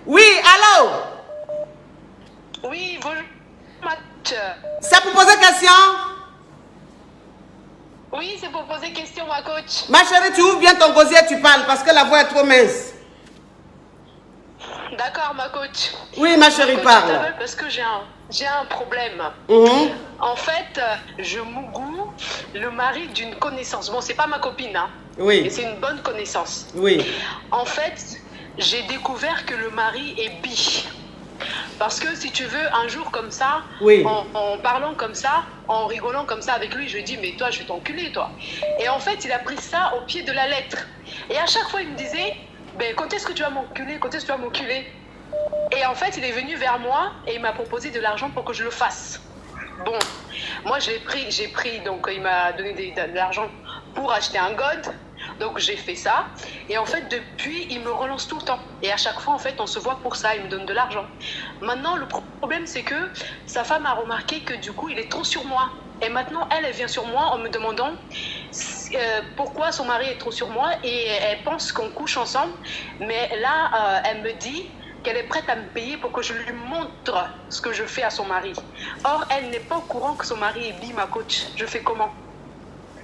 Oui, allô? Oui, bonjour, match. C'est pour poser question? Oui, c'est pour poser question, ma coach. Ma chérie, tu ouvres bien ton gosier et tu parles parce que la voix est trop mince. D'accord, ma coach. Oui, ma chérie, coach, parle. Je t'appelle parce que j'ai un problème. En fait, je mougou le mari d'une connaissance. Bon, c'est pas ma copine, hein. Oui. Mais c'est une bonne connaissance. Oui. En fait, j'ai découvert que le mari est bi. Parce que si tu veux, un jour comme ça, oui. en parlant comme ça, en rigolant comme ça avec lui, je lui dis, mais toi, je vais t'enculer, toi. Et en fait, il a pris ça au pied de la lettre. Et à chaque fois, il me disait, ben, quand est-ce que tu vas m'enculer? Quand est-ce que tu vas m'enculer? Et en fait, il est venu vers moi et il m'a proposé de l'argent pour que je le fasse. Bon, moi, j'ai pris, donc il m'a donné de l'argent pour acheter un god. Donc j'ai fait ça et en fait depuis il me relance tout le temps et à chaque fois en fait on se voit pour ça, il me donne de l'argent. Maintenant le problème c'est que sa femme a remarqué que du coup il est trop sur moi et maintenant elle vient sur moi en me demandant pourquoi son mari est trop sur moi et elle pense qu'on couche ensemble mais là elle me dit qu'elle est prête à me payer pour que je lui montre ce que je fais à son mari. Or elle n'est pas au courant que son mari est bi, ma coach. Je fais comment?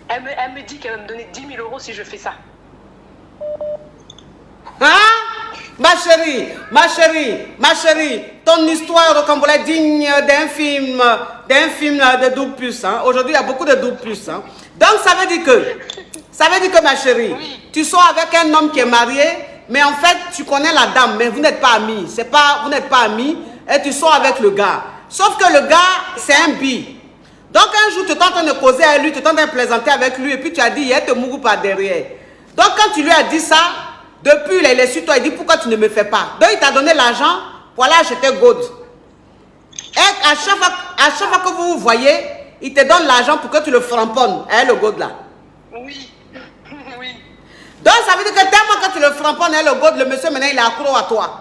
Elle me dit qu'elle va me donner 10 000 € si je fais ça. Hein? Ma chérie, ton histoire rocambolesque digne d'un film de double plus. Hein? Aujourd'hui, il y a beaucoup de double plus. Hein? Donc, ça veut dire que ma chérie, oui. Tu sors avec un homme qui est marié, mais en fait, tu connais la dame, mais vous n'êtes pas amis. Vous n'êtes pas amis et tu sors avec le gars. Sauf que le gars, c'est un bi. Donc un jour, tu es en train de causer avec lui, tu es en train de plaisanter avec lui, et puis tu as dit, il te mourou par derrière. Donc quand tu lui as dit ça, depuis il est sur toi, il dit, pourquoi tu ne me fais pas? Donc il t'a donné l'argent pour aller acheter God. Et à chaque fois que vous vous voyez, il te donne l'argent pour que tu le framponnes, hein, le God là. Oui, oui. Donc ça veut dire que tellement que tu le framponnes, hein, le God, le monsieur maintenant il est accro à toi.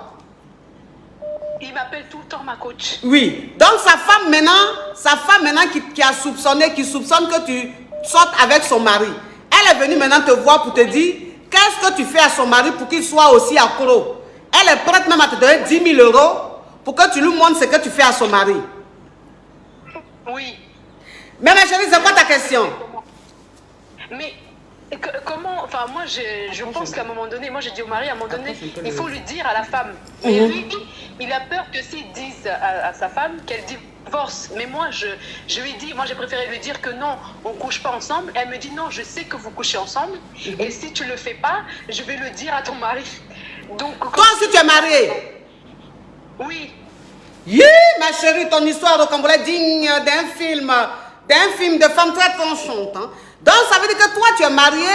Il m'appelle tout le temps ma coach. Oui. Donc sa femme maintenant qui a soupçonné, qui soupçonne que tu sortes avec son mari. Elle est venue maintenant te voir pour te dire qu'est-ce que tu fais à son mari pour qu'il soit aussi accro. Elle est prête même à te donner 10 000 € pour que tu lui montres ce que tu fais à son mari. Oui. Mais ma chérie, c'est quoi ta question? Mais comment, enfin moi je pense qu'à un moment donné, moi j'ai dit au mari à un moment donné, il faut lui dire à la femme. Mais lui, il a peur que s'il dise à sa femme qu'elle divorce. Mais moi je lui ai dit, moi j'ai préféré lui dire que non, on couche pas ensemble. Elle me dit non, je sais que vous couchez ensemble. Et si tu le fais pas, je vais le dire à ton mari. Donc toi aussi tu es mariée? Oui. Yeah, ma chérie, ton histoire rocambolesque digne d'un film de femme très tranchante. Hein? Donc ça veut dire que toi tu es marié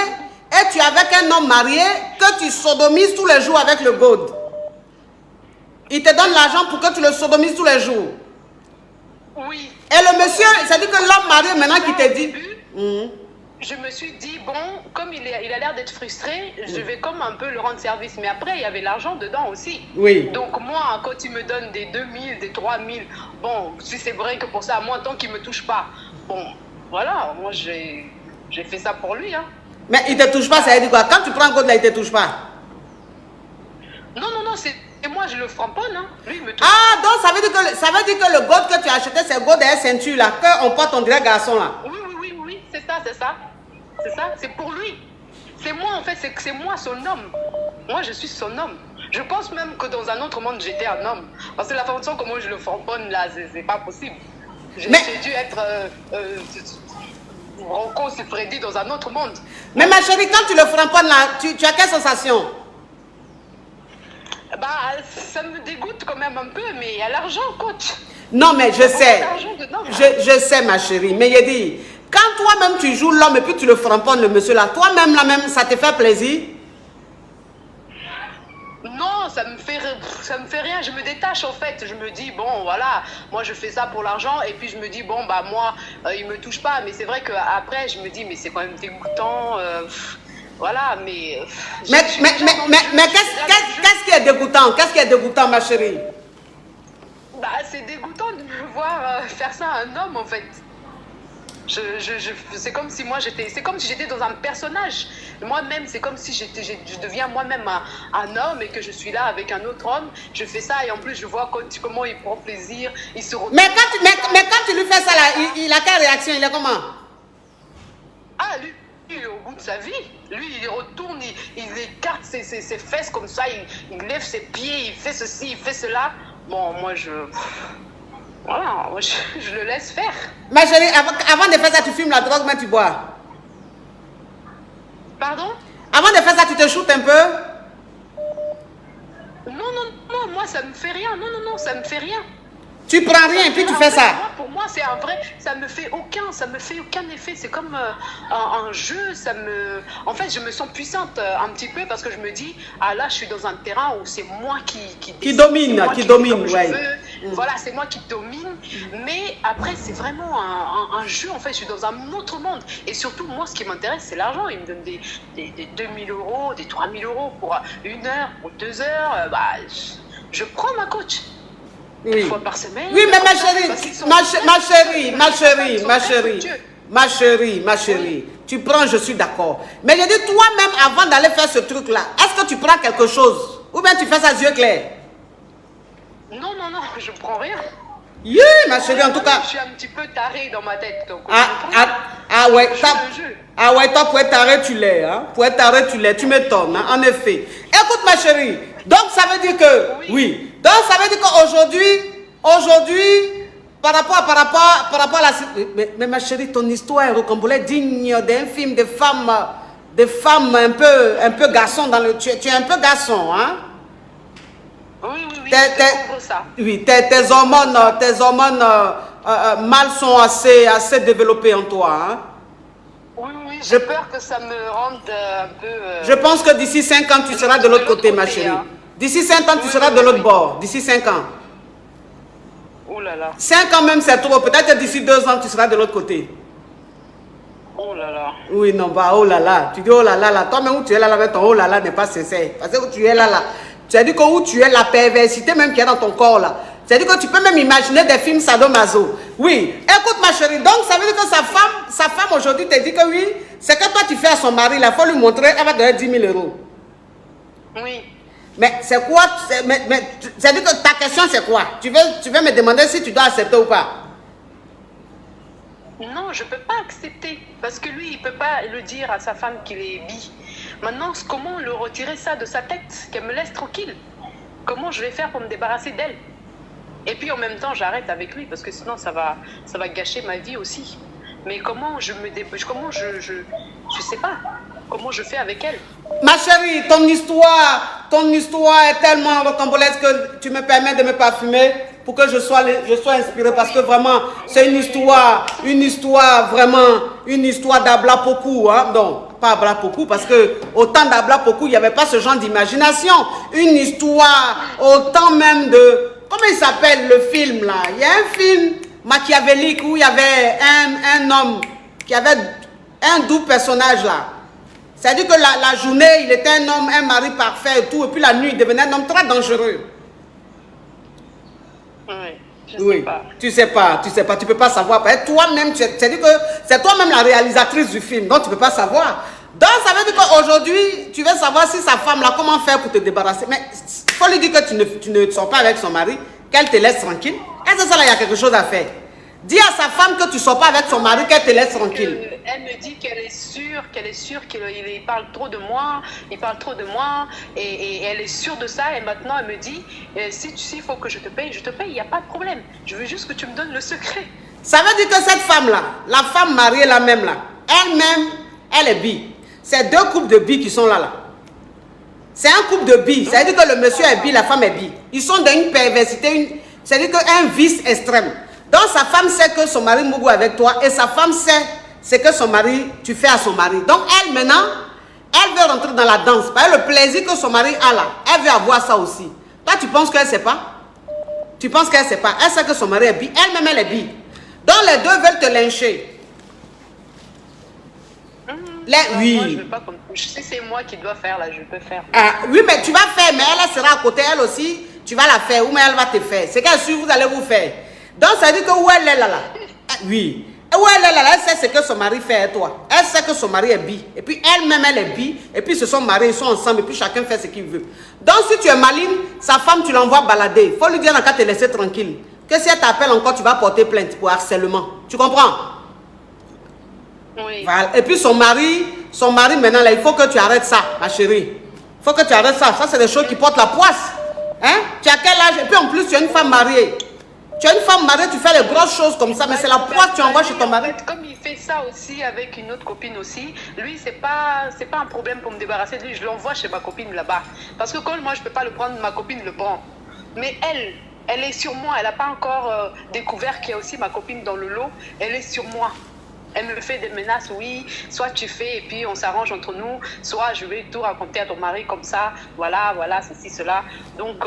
et tu es avec un homme marié que tu sodomises tous les jours avec le God. Il te donne l'argent pour que tu le sodomises tous les jours. Oui. Et le monsieur, c'est-à-dire que l'homme marié maintenant qui te dit... Je me suis dit, bon, comme il a l'air d'être frustré, je vais comme un peu le rendre service. Mais après, il y avait l'argent dedans aussi. Oui. Donc moi, quand il me donne des 2 000, des 3 000, bon, si c'est vrai que pour ça, moi, tant qu'il ne me touche pas, bon, voilà, moi, j'ai fait ça pour lui. Hein. Mais il ne te touche pas, ça veut dire quoi? Quand tu prends God là, il ne te touche pas? Non, c'est moi, je le framponne. Hein. Lui, il me touche. Ah, donc ça veut dire que le God que tu as acheté, c'est God et ceinture là, qu'on porte on dirait garçon là. Oui, c'est ça. C'est ça, c'est pour lui. C'est moi en fait, c'est moi son homme. Moi je suis son homme. Je pense même que dans un autre monde j'étais un homme. Parce que la façon comment je le framponne là, c'est pas possible. J'ai dû être Rocco c'est Freddy dans un autre monde. Mais ma chérie, quand tu le framponnes là, tu as quelle sensation? Bah ça me dégoûte quand même un peu, mais il y a l'argent, coach. Non mais je sais. Je sais ma chérie, mais il dit... Quand toi-même tu joues l'homme et puis tu le framponnes le monsieur là, toi-même là même, ça te fait plaisir? Non, ça me fait rien, je me détache en fait. Je me dis, bon voilà, moi je fais ça pour l'argent et puis je me dis, bon bah moi, il me touche pas. Mais c'est vrai qu'après je me dis, mais c'est quand même dégoûtant. Voilà, mais... Mais qu'est-ce qui est dégoûtant? Qu'est-ce qui est dégoûtant ma chérie? Bah c'est dégoûtant de me voir faire ça à un homme en fait. C'est comme si moi j'étais, c'est comme si j'étais dans un personnage. Moi-même, c'est comme si je deviens moi-même un homme et que je suis là avec un autre homme. Je fais ça et en plus je vois comment il prend plaisir, il se retourne. Mais quand tu lui fais ça là, il a quelle réaction? Il est comment? Ah, lui, au bout de sa vie, lui, il retourne, il écarte ses fesses comme ça, il lève ses pieds, il fait ceci, il fait cela. Bon, moi, voilà, moi, je le laisse faire. Ma chérie, avant de faire ça, tu fumes la drogue, mais tu bois. Pardon? Avant de faire ça, tu te shootes un peu? Non, moi, ça me fait rien. Non, ça me fait rien. Tu prends rien et puis tu fais ça. Pour moi, c'est un vrai. Ça me fait aucun effet. C'est comme un jeu. En fait, je me sens puissante un petit peu parce que je me dis, ah là, je suis dans un terrain où c'est moi qui domine, ouais. Voilà, c'est moi qui domine. Mais après, c'est vraiment un jeu. En fait, je suis dans un autre monde. Et surtout, moi, ce qui m'intéresse, c'est l'argent. Ils me donnent des 2000 euros, des 3000 euros pour 1 heure, pour 2 heures. Je prends ma coach. Oui. Une fois par semaine. Oui, mais ma chérie, tu prends, je suis d'accord. Mais je dis toi-même, avant d'aller faire ce truc-là, est-ce que tu prends quelque chose? Ou bien tu fais ça yeux clairs? Non, je prends rien. Yeah, ma chérie, en tout cas. Je suis un petit peu tarée dans ma tête. Donc ouais, toi, pour être taré, tu l'es. Hein? Pour être taré, tu l'es. Tu m'étonnes, hein? En effet. Écoute, ma chérie, donc ça veut dire que, oui. Donc ça veut dire qu'aujourd'hui, par rapport à la... Mais ma chérie, ton histoire est rocambolesque, digne d'un film de femmes un peu garçon dans le... Tu es un peu garçon, hein? Oui, je comprends ça. Oui, tes hormones mâles sont assez développées en toi, hein? Oui, j'ai peur que ça me rende un peu... Je pense que d'ici 5 ans, tu seras de l'autre côté, ma chérie. Hein. D'ici 5 ans, tu seras de l'autre bord. D'ici 5 ans. Oh là là. 5 ans même, c'est trop. Peut-être que d'ici 2 ans, tu seras de l'autre côté. Oh là là. Oui, non, bah, oh là là. Tu dis oh là là, là. Toi-même, où tu es là, avec ton oh là là n'est pas sincère. Parce que où tu es là, là. C'est-à-dire que où tu es, la perversité même qui est dans ton corps, là. C'est-à-dire que tu peux même imaginer des films sadomaso. Oui. Écoute, ma chérie. Donc, ça veut dire que sa femme aujourd'hui te dit que oui, c'est que toi, tu fais à son mari, là. Il faut lui montrer, elle va donner 10 000 euros. Oui. Mais c'est quoi? C'est-à-dire que ta question, c'est quoi? Tu veux me demander si tu dois accepter ou pas? Non, je ne peux pas accepter. Parce que lui, il ne peut pas le dire à sa femme qu'il est bi. Maintenant, comment le retirer ça de sa tête? Qu'elle me laisse tranquille. Comment je vais faire pour me débarrasser d'elle? Et puis en même temps, j'arrête avec lui parce que sinon, ça va gâcher ma vie aussi. Mais comment je sais pas. Comment je fais avec elle? Ma chérie, ton histoire est tellement rocambolesque que tu me permets de me parfumer pour que je sois inspirée parce que vraiment, c'est une histoire d'Ablapoku, hein? Donc, pas Ablapoku parce que au temps d'Ablapoku, il n'y avait pas ce genre d'imagination. Une histoire, autant même de... Comment il s'appelle le film là? Il y a un film machiavélique où il y avait un homme qui avait un doux personnage là. C'est-à-dire que la journée, il était un homme, un mari parfait et tout. Et puis la nuit, il devenait un homme très dangereux. Oui, tu sais pas, tu peux pas savoir. Toi-même, c'est-à-dire que c'est toi-même la réalisatrice du film, donc tu peux pas savoir. Donc ça veut dire qu'aujourd'hui, tu veux savoir si sa femme là, comment faire pour te débarrasser. Mais il faut lui dire que tu ne sors pas avec son mari, qu'elle te laisse tranquille. Est-ce que ça là, il y a quelque chose à faire? Dis à sa femme que tu ne sors pas avec son mari, qu'elle te laisse tranquille. Elle me dit qu'elle est sûre qu'il parle trop de moi, et elle est sûre de ça. Et maintenant, elle me dit, s'il faut que je te paye, il n'y a pas de problème. Je veux juste que tu me donnes le secret. Ça veut dire que cette femme-là, la femme mariée la même là, elle-même, elle est bi. C'est 2 couples de bi qui sont là. C'est un couple de bi. Ça veut dire que le monsieur est bi, la femme est bi. Ils sont dans une perversité, c'est-à-dire qu'un vice extrême. Donc sa femme sait que son mari mougou avec toi et sa femme sait ce que son mari, tu fais à son mari. Donc elle maintenant, elle veut rentrer dans la danse. Parce que le plaisir que son mari a là, elle veut avoir ça aussi. Toi tu penses qu'elle ne sait pas? Tu penses qu'elle ne sait pas? Elle sait que son mari est bi, elle-même elle est bi. Donc les deux veulent te lyncher. Oui. Moi, je veux pas si c'est moi qui dois faire là, je peux faire. Ah, oui, mais tu vas faire, mais elle sera à côté, elle aussi, tu vas la faire, ou mais elle va te faire. C'est qu'elle suit, vous allez vous faire. Donc ça dit que où elle est là. Oui. Ouais, elle sait ce que son mari fait à toi. Elle sait que son mari est bi. Et puis elle-même, elle est bi. Et puis ils se sont mariés, ils sont ensemble. Et puis chacun fait ce qu'il veut. Donc si tu es maligne, sa femme, tu l'envoies balader. Il faut lui dire qu'à te laisser tranquille. Que si elle t'appelle encore, tu vas porter plainte pour harcèlement. Tu comprends? Oui. Voilà. Et puis son mari maintenant, là, il faut que tu arrêtes ça, ma chérie. Il faut que tu arrêtes ça. Ça, c'est des choses qui portent la poisse. Hein? Tu as quel âge? Et puis en plus, tu es une femme mariée. Tu es une femme mariée, tu fais les grosses choses comme ça, mais c'est la poisse que tu envoies chez ton mari. Comme il fait ça aussi avec une autre copine aussi, lui, c'est pas un problème pour me débarrasser de lui. Je l'envoie chez ma copine là-bas. Parce que quand moi, je peux pas le prendre, ma copine le prend. Mais elle est sur moi. Elle n'a pas encore découvert qu'il y a aussi ma copine dans le lot. Elle est sur moi. Elle me fait des menaces, oui, soit tu fais et puis on s'arrange entre nous, soit je vais tout raconter à ton mari comme ça, voilà, ceci, cela. Donc,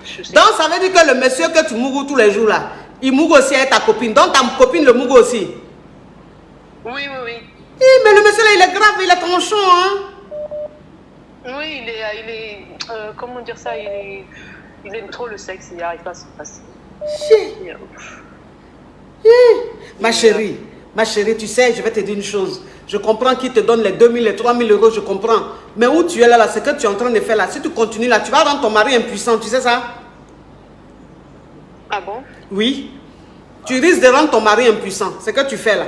je sais. Donc, ça veut dire que le monsieur que tu mourres tous les jours là, il mourre aussi avec ta copine. Donc, ta copine le mourre aussi. Oui. Mais le monsieur là, il est grave, il est tranchant, hein. Oui, il est comment dire ça, il aime trop le sexe, il n'arrive pas à se passer. Ma chérie, tu sais, je vais te dire une chose. Je comprends qu'il te donne les 2000, les 3000 euros, je comprends. Mais où tu es là, ce que tu es en train de faire là, si tu continues là, tu vas rendre ton mari impuissant, tu sais ça? Ah bon? Oui. Tu risques de rendre ton mari impuissant, c'est ce que tu fais là.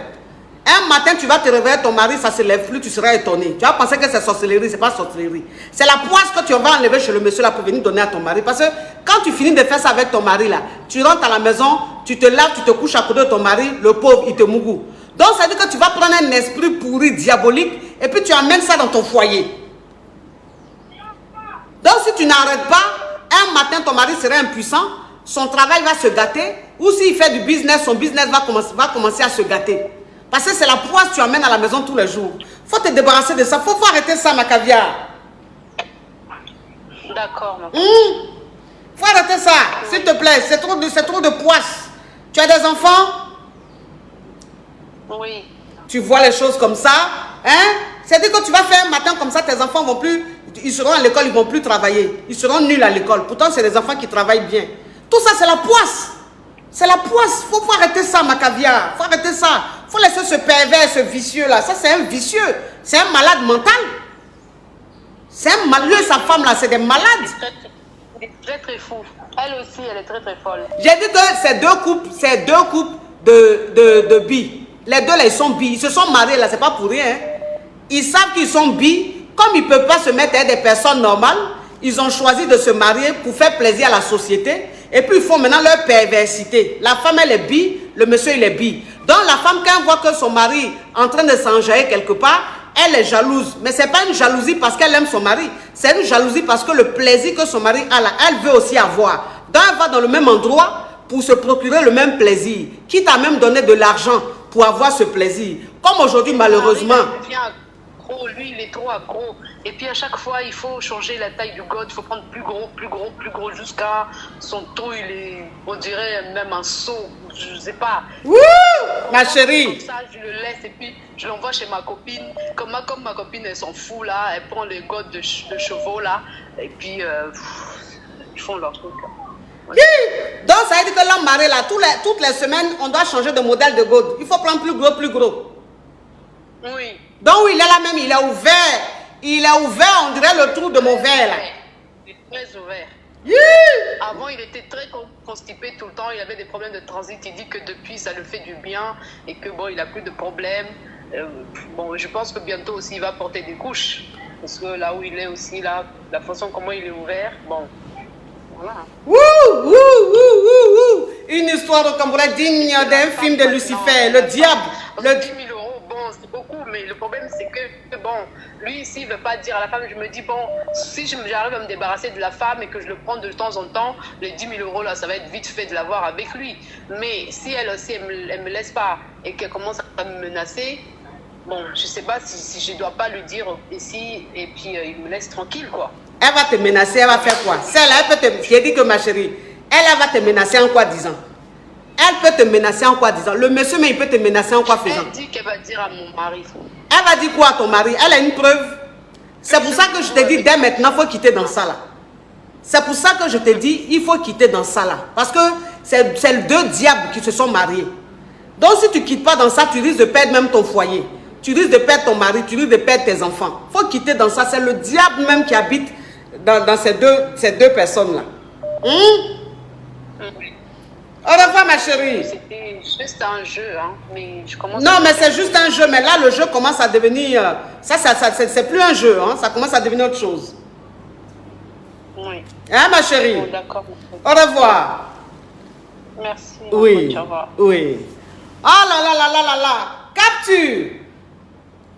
Un matin, tu vas te réveiller, ton mari, ça ne se lève plus, tu seras étonné. Tu vas penser que c'est sorcellerie, c'est pas sorcellerie. C'est la poisse que tu vas enlever chez le monsieur là pour venir donner à ton mari. Parce que quand tu finis de faire ça avec ton mari là, tu rentres à la maison, tu te laves, tu te couches à côté de ton mari, le pauvre, il te mougou. Donc ça veut dire que tu vas prendre un esprit pourri, diabolique, et puis tu amènes ça dans ton foyer. Donc si tu n'arrêtes pas, un matin ton mari sera impuissant, son travail va se gâter, ou s'il fait du business, son business va commencer à se gâter. Parce que c'est la poisse que tu amènes à la maison tous les jours. Il faut te débarrasser de ça. Il faut arrêter ça, ma caviar. D'accord. Faut arrêter ça, s'il te plaît. C'est trop de poisse. Tu as des enfants? Oui. Tu vois les choses comme ça, hein? C'est-à-dire que tu vas faire un matin comme ça, tes enfants vont plus... Ils seront à l'école, ils vont plus travailler. Ils seront nuls à l'école. Pourtant, c'est des enfants qui travaillent bien. Tout ça, c'est la poisse. C'est la poisse. Faut arrêter ça, ma caviar. Faut arrêter ça. Faut laisser ce pervers, ce vicieux là. Ça, c'est un vicieux. C'est un malade mental. C'est un malheureux, sa femme là, c'est des malades. Il est très très fou. Elle aussi, elle est très très folle. J'ai dit que c'est deux couples de bi. Les deux là, ils sont bi. Ils se sont mariés là, c'est pas pour rien. Hein. Ils savent qu'ils sont bi. Comme ils ne peuvent pas se mettre avec des personnes normales, ils ont choisi de se marier pour faire plaisir à la société. Et puis ils font maintenant leur perversité. La femme, elle est bi, le monsieur, il est bi. Donc la femme, quand elle voit que son mari est en train de s'enjailler quelque part, elle est jalouse. Mais ce n'est pas une jalousie parce qu'elle aime son mari. C'est une jalousie parce que le plaisir que son mari a là, elle veut aussi avoir. Donc elle va dans le même endroit pour se procurer le même plaisir. Quitte à même donner de l'argent pour avoir ce plaisir. Comme aujourd'hui, malheureusement... Lui, il est trop accro. Et puis à chaque fois, il faut changer la taille du god. Il faut prendre plus gros, jusqu'à son trou, il est, on dirait même un seau. Je sais pas. Wouh, ma chérie. Comme ça, je le laisse et puis je l'envoie chez ma copine. Comme ma copine, elle s'en fout là. Elle prend les godes de chevaux là. Et puis, ils font leur truc. Voilà. Donc ça veut dire que l'homme marié là, toutes les semaines, on doit changer de modèle de god. Il faut prendre plus gros. Oui. Donc il est là même, il est ouvert, on dirait le trou de mon verre là. Il est très ouvert. Yeah. Avant il était très constipé tout le temps, il avait des problèmes de transit, il dit que depuis ça le fait du bien et que bon il a plus de problèmes. Bon je pense que bientôt aussi il va porter des couches. Parce que là où il est aussi là, la façon comment il est ouvert, bon. Voilà. Une histoire au Cambodge digne d'un film de Lucifer, le diable. 10 000 euros, bon, c'est beaucoup, mais le problème c'est que, bon, lui, s'il ne veut pas dire à la femme, je me dis, bon, si j'arrive à me débarrasser de la femme et que je le prends de temps en temps, les 10 000 euros là, ça va être vite fait de l'avoir avec lui. Mais si elle aussi, elle me laisse pas et qu'elle commence à me menacer, bon, je ne sais pas si je ne dois pas lui dire ici et puis il me laisse tranquille, quoi. Elle va te menacer, elle va faire quoi? Celle-là, elle peut te... J'ai dit que ma chérie, elle va te menacer en quoi disant? Elle peut te menacer en quoi disant? Le monsieur, mais il peut te menacer en quoi faisant? Elle dit qu'elle va dire à mon mari. Elle va dire quoi à ton mari? Elle a une preuve. C'est pour ça que je te dis, dès maintenant, il faut quitter dans ça là. C'est pour ça que je te dis, il faut quitter dans ça là. Parce que c'est deux diables qui se sont mariés. Donc, si tu ne quittes pas dans ça, tu risques de perdre même ton foyer. Tu risques de perdre ton mari, tu risques de perdre tes enfants. Il faut quitter dans ça. C'est le diable même qui habite dans ces deux personnes-là. Au revoir, ma chérie. C'était juste un jeu, hein. Mais je commence non, mais c'est juste un jeu. Mais là, le jeu commence à devenir... c'est plus un jeu. Hein. Ça commence à devenir autre chose. Oui. Hein, ma chérie? Bon, d'accord. Au revoir. Merci. Oui. Au revoir. Oui. Oh là là là là là là. Capture.